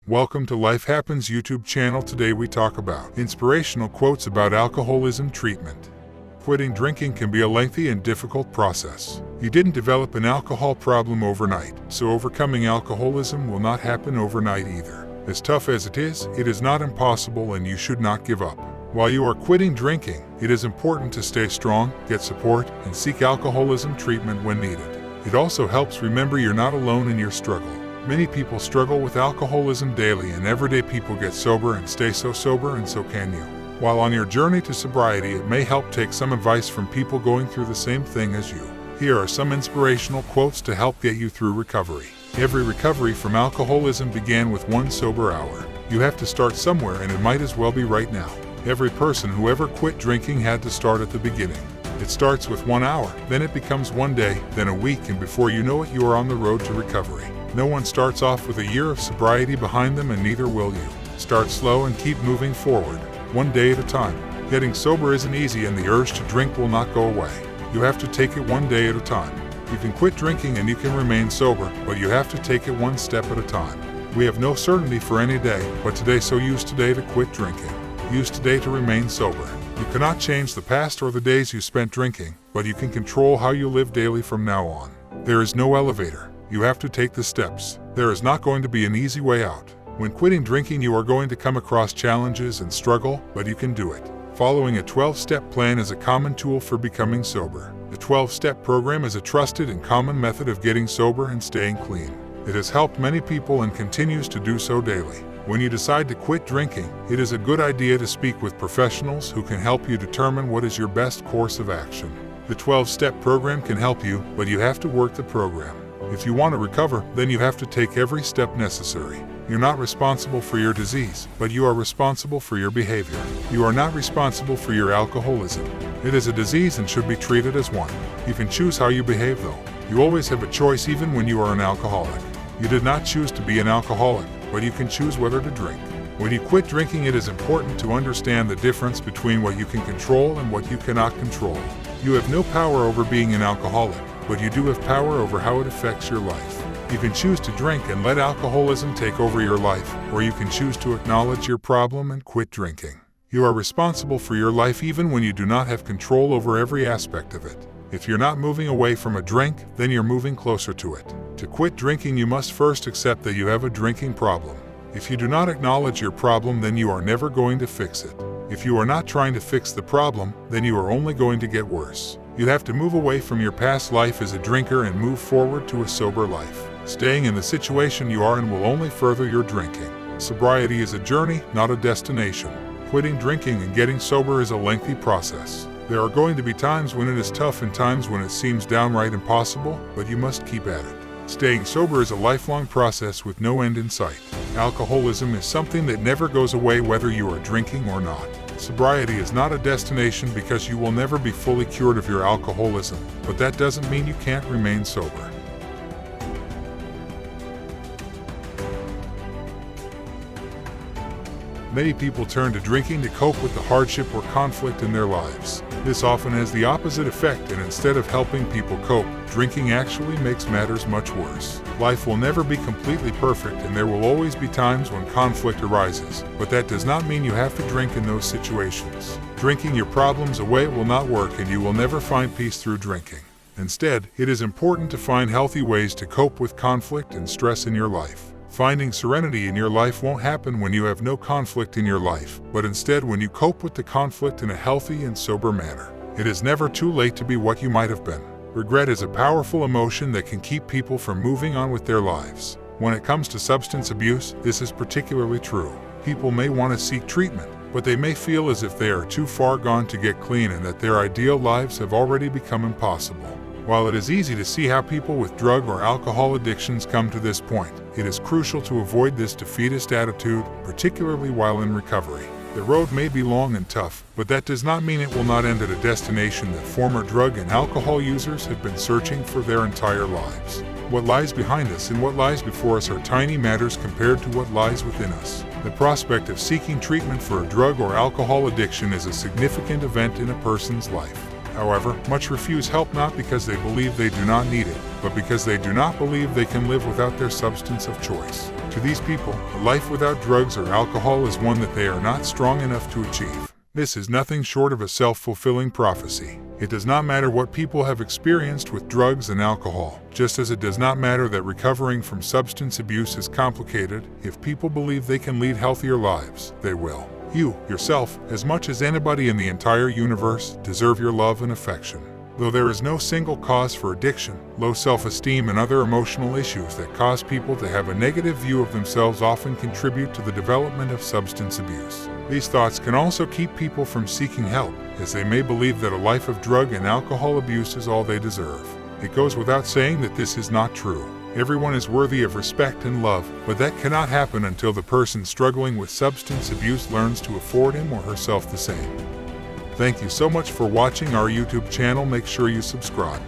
Welcome to Life Happens YouTube channel. Today we talk about inspirational quotes about alcoholism treatment. Quitting drinking can be a lengthy and difficult process. You didn't develop an alcohol problem overnight, so overcoming alcoholism will not happen overnight either. As tough as it is not impossible, and you should not give up. While you are quitting drinking, it is important to stay strong, get support, and seek alcoholism treatment when needed. It also helps remember you're not alone in your struggle. Many people struggle with alcoholism daily, and everyday people get sober and stay so sober, and so can you. While on your journey to sobriety, it may help take some advice from people going through the same thing as you. Here are some inspirational quotes to help get you through recovery. Every recovery from alcoholism began with one sober hour. You have to start somewhere, and it might as well be right now. Every person who ever quit drinking had to start at the beginning. It starts with 1 hour, then it becomes 1 day, then a week, and before you know it, you are on the road to recovery. No one starts off with a year of sobriety behind them, and neither will you. Start slow and keep moving forward, one day at a time. Getting sober isn't easy, and the urge to drink will not go away. You have to take it one day at a time. You can quit drinking and you can remain sober, but you have to take it one step at a time. We have no certainty for any day, but today, so use today to quit drinking. Use today to remain sober. You cannot change the past or the days you spent drinking, but you can control how you live daily from now on. There is no elevator. You have to take the steps. There is not going to be an easy way out. When quitting drinking, you are going to come across challenges and struggle, but you can do it. Following a 12-step plan is a common tool for becoming sober. The 12-step program is a trusted and common method of getting sober and staying clean. It has helped many people and continues to do so daily. When you decide to quit drinking, it is a good idea to speak with professionals who can help you determine what is your best course of action. The 12-step program can help you, but you have to work the program. If you want to recover, then you have to take every step necessary. You're not responsible for your disease, but you are responsible for your behavior. You are not responsible for your alcoholism. It is a disease and should be treated as one. You can choose how you behave, though. You always have a choice, even when you are an alcoholic. You did not choose to be an alcoholic, but you can choose whether to drink. When you quit drinking, it is important to understand the difference between what you can control and what you cannot control. You have no power over being an alcoholic, but you do have power over how it affects your life. You can choose to drink and let alcoholism take over your life, or you can choose to acknowledge your problem and quit drinking. You are responsible for your life even when you do not have control over every aspect of it. If you're not moving away from a drink, then you're moving closer to it. To quit drinking, you must first accept that you have a drinking problem. If you do not acknowledge your problem, then you are never going to fix it. If you are not trying to fix the problem, then you are only going to get worse. You have to move away from your past life as a drinker and move forward to a sober life. Staying in the situation you are in will only further your drinking. Sobriety is a journey, not a destination. Quitting drinking and getting sober is a lengthy process. There are going to be times when it is tough and times when it seems downright impossible, but you must keep at it. Staying sober is a lifelong process with no end in sight. Alcoholism is something that never goes away whether you are drinking or not. Sobriety is not a destination because you will never be fully cured of your alcoholism, but that doesn't mean you can't remain sober. Many people turn to drinking to cope with the hardship or conflict in their lives. This often has the opposite effect, and instead of helping people cope, drinking actually makes matters much worse. Life will never be completely perfect, and there will always be times when conflict arises, but that does not mean you have to drink in those situations. Drinking your problems away will not work, and you will never find peace through drinking. Instead, it is important to find healthy ways to cope with conflict and stress in your life. Finding serenity in your life won't happen when you have no conflict in your life, but instead when you cope with the conflict in a healthy and sober manner. It is never too late to be what you might have been. Regret is a powerful emotion that can keep people from moving on with their lives. When it comes to substance abuse, this is particularly true. People may want to seek treatment, but they may feel as if they are too far gone to get clean and that their ideal lives have already become impossible. While it is easy to see how people with drug or alcohol addictions come to this point, it is crucial to avoid this defeatist attitude, particularly while in recovery. The road may be long and tough, but that does not mean it will not end at a destination that former drug and alcohol users have been searching for their entire lives. What lies behind us and what lies before us are tiny matters compared to what lies within us. The prospect of seeking treatment for a drug or alcohol addiction is a significant event in a person's life. However, much refuse help not because they believe they do not need it, but because they do not believe they can live without their substance of choice. To these people, a life without drugs or alcohol is one that they are not strong enough to achieve. This is nothing short of a self-fulfilling prophecy. It does not matter what people have experienced with drugs and alcohol, just as it does not matter that recovering from substance abuse is complicated. If people believe they can lead healthier lives, they will. You, yourself, as much as anybody in the entire universe, deserve your love and affection. Though there is no single cause for addiction, low self-esteem and other emotional issues that cause people to have a negative view of themselves often contribute to the development of substance abuse. These thoughts can also keep people from seeking help, as they may believe that a life of drug and alcohol abuse is all they deserve. It goes without saying that this is not true. Everyone is worthy of respect and love, but that cannot happen until the person struggling with substance abuse learns to afford him or herself the same. Thank you so much for watching our YouTube channel. Make sure you subscribe.